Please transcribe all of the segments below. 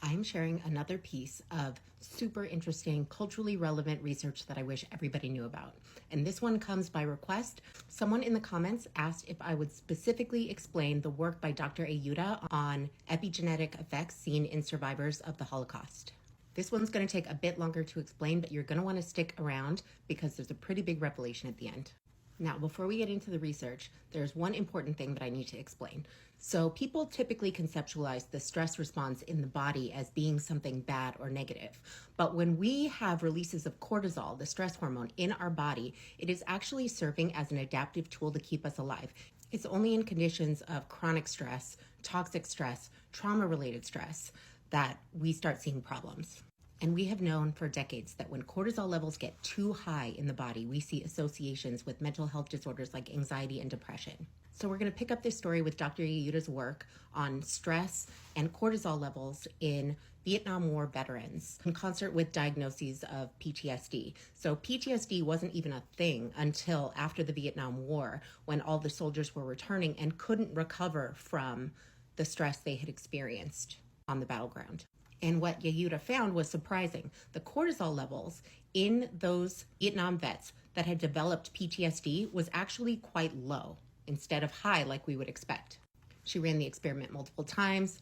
I'm sharing another piece of super interesting, culturally relevant research that I wish everybody knew about. And this one comes by request. Someone in the comments asked if I would specifically explain the work by Dr. Ayuda on epigenetic effects seen in survivors of the Holocaust. This one's going to take a bit longer to explain, but you're going to want to stick around because there's a pretty big revelation at the end. Now, before we get into the research, there's one important thing that I need to explain. So people typically conceptualize the stress response in the body as being something bad or negative. But when we have releases of cortisol, the stress hormone, in our body, it is actually serving as an adaptive tool to keep us alive. It's only in conditions of chronic stress, toxic stress, trauma-related stress that we start seeing problems. And we have known for decades that when cortisol levels get too high in the body, we see associations with mental health disorders like anxiety and depression. So we're going to pick up this story with Dr. Ayuda's work on stress and cortisol levels in Vietnam War veterans in concert with diagnoses of PTSD. So PTSD wasn't even a thing until after the Vietnam War, when all the soldiers were returning and couldn't recover from the stress they had experienced on the battleground. And what Ayuda found was surprising. The cortisol levels in those Vietnam vets that had developed PTSD was actually quite low instead of high like we would expect. She ran the experiment multiple times,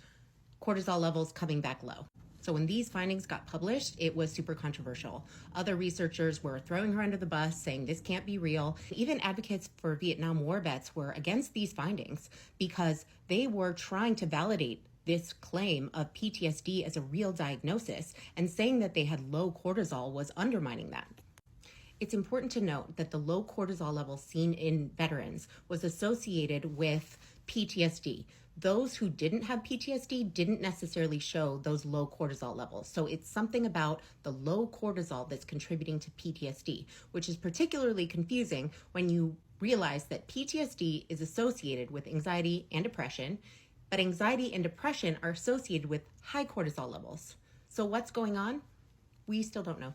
cortisol levels coming back low. So when these findings got published, it was super controversial. Other researchers were throwing her under the bus, saying this can't be real. Even advocates for Vietnam War vets were against these findings because they were trying to validate this claim of PTSD as a real diagnosis, and saying that they had low cortisol was undermining that. It's important to note that the low cortisol level seen in veterans was associated with PTSD. Those who didn't have PTSD didn't necessarily show those low cortisol levels. So it's something about the low cortisol that's contributing to PTSD, which is particularly confusing when you realize that PTSD is associated with anxiety and depression, but anxiety and depression are associated with high cortisol levels. So what's going on? We still don't know.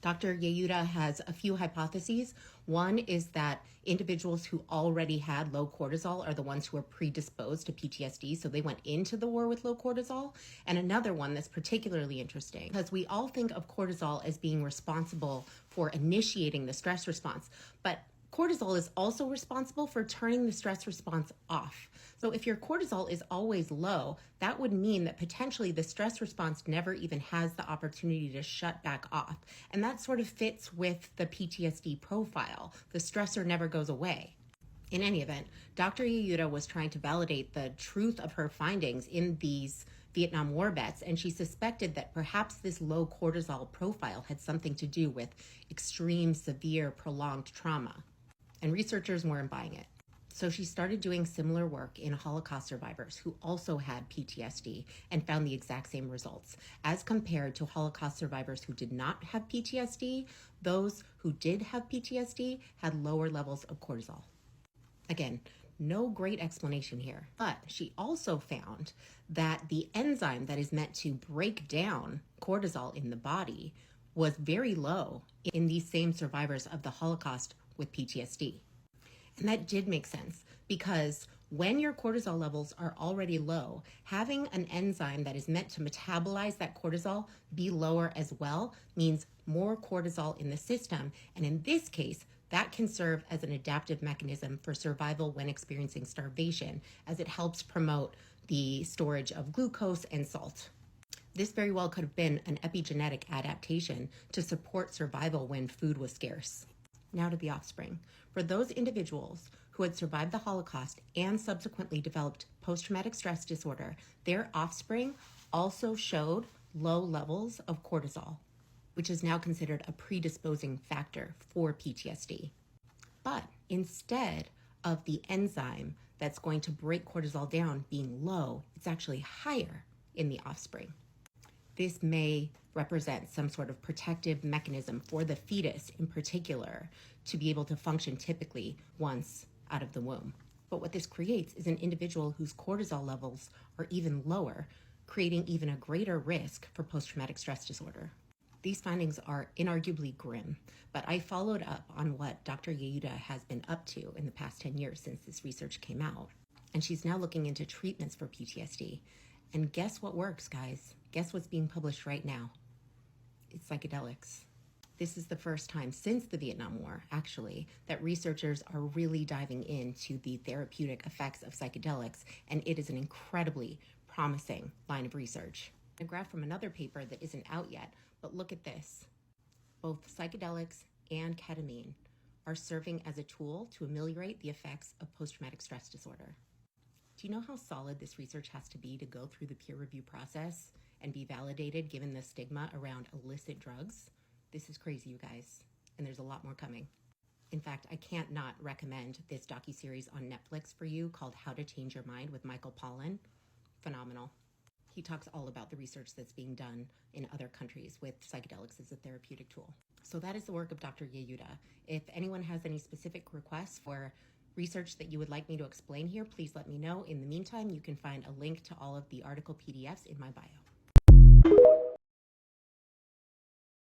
Dr. Ayuda has a few hypotheses. One is that individuals who already had low cortisol are the ones who are predisposed to PTSD, so they went into the war with low cortisol. And another one that's particularly interesting, because we all think of cortisol as being responsible for initiating the stress response, but cortisol is also responsible for turning the stress response off. So if your cortisol is always low, that would mean that potentially the stress response never even has the opportunity to shut back off. And that sort of fits with the PTSD profile. The stressor never goes away. In any event, Dr. Ayuda was trying to validate the truth of her findings in these Vietnam War vets, and she suspected that perhaps this low cortisol profile had something to do with extreme, severe, prolonged trauma. And researchers weren't buying it. So she started doing similar work in Holocaust survivors who also had PTSD and found the exact same results. As compared to Holocaust survivors who did not have PTSD, those who did have PTSD had lower levels of cortisol. Again, no great explanation here. But she also found that the enzyme that is meant to break down cortisol in the body was very low in these same survivors of the Holocaust with PTSD. And that did make sense because when your cortisol levels are already low, having an enzyme that is meant to metabolize that cortisol be lower as well means more cortisol in the system. And in this case, that can serve as an adaptive mechanism for survival when experiencing starvation, as it helps promote the storage of glucose and salt. This very well could have been an epigenetic adaptation to support survival when food was scarce. Now to the offspring. For those individuals who had survived the Holocaust and subsequently developed post-traumatic stress disorder, their offspring also showed low levels of cortisol, which is now considered a predisposing factor for PTSD. But instead of the enzyme that's going to break cortisol down being low, it's actually higher in the offspring. This may represent some sort of protective mechanism for the fetus in particular to be able to function typically once out of the womb. But what this creates is an individual whose cortisol levels are even lower, creating even a greater risk for post-traumatic stress disorder. These findings are inarguably grim, but I followed up on what Dr. Ayuda has been up to in the past 10 years since this research came out. And she's now looking into treatments for PTSD. And guess what works, guys? Guess what's being published right now? It's psychedelics. This is the first time since the Vietnam War, actually, that researchers are really diving into the therapeutic effects of psychedelics, and it is an incredibly promising line of research. A graph from another paper that isn't out yet, but look at this. Both psychedelics and ketamine are serving as a tool to ameliorate the effects of post-traumatic stress disorder. Do you know how solid this research has to be to go through the peer review process and be validated given the stigma around illicit drugs? This is crazy, you guys, and there's a lot more coming. In fact, I can't not recommend this docuseries on Netflix for you called How to Change Your Mind with Michael Pollan. Phenomenal. He talks all about the research that's being done in other countries with psychedelics as a therapeutic tool. So that is the work of Dr. Yeyuda. If anyone has any specific requests for research that you would like me to explain here, please let me know. In the meantime, you can find a link to all of the article PDFs in my bio.